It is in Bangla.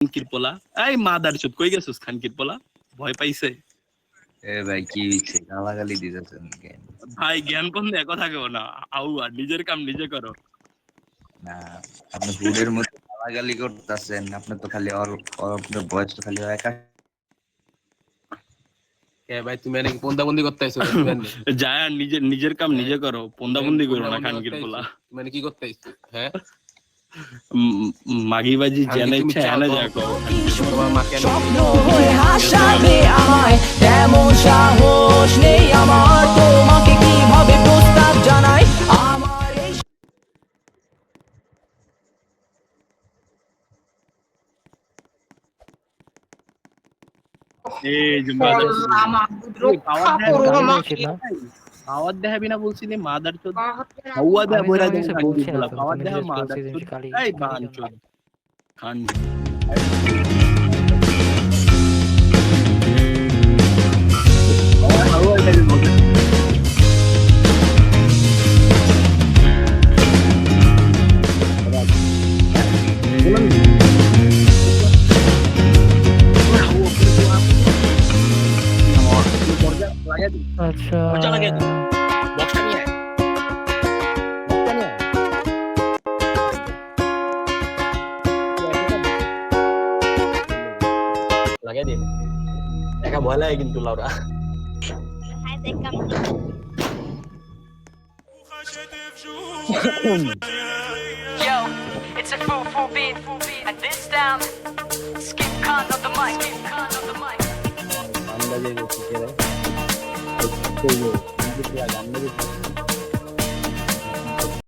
খানকির পোলা, এই মাদার চোদ কই গেছিস? খানকির পোলা ভয় পাইছে। এ ভাই কি হইছে? গালাগালি দিতেছেন কেন? ভাই জ্ঞান কোন দেখো থাকেও না, আউ আর নিজের কাম নিজে করো। না আপনি হুডের মধ্যে গালাগালি করতেছেন, আপনি তো খালি আপনার বয়স তো খালি একা। ভাই তুমি নাকি বন্দাবন্দি করতে আইছো? যায় আর নিজের নিজের কাম নিজে করো, পন্দাবন্দি করো না খানকির পোলা। মানে কি করতে আইছো? হ্যাঁ মাগিবাজি জেনে ইচ্ছা এনে যাকো। তোমার মাকে স্বপ্ন হয়ে হাসাবে আমায়, তেমন সাহস নেই আমার, তোমাকে কিভাবে প্রস্তাব জানাই আমার এই পাওয়ার দেখাবি না বলছিলি মাদার চোদ, হাওয়া দেয়া বইরা দেন খানকির পোলা, পাওয়ার দেয়া মাদার চোদ। এই বান চোদ খান আচ্ছা লাগাই দিন, একা ভয় লাগে কিন্তু লাউরা। Yo, it's a full beat, and this down. Skip con on the mic, skip con on the mic. আন্দাজে গেছি কে রে?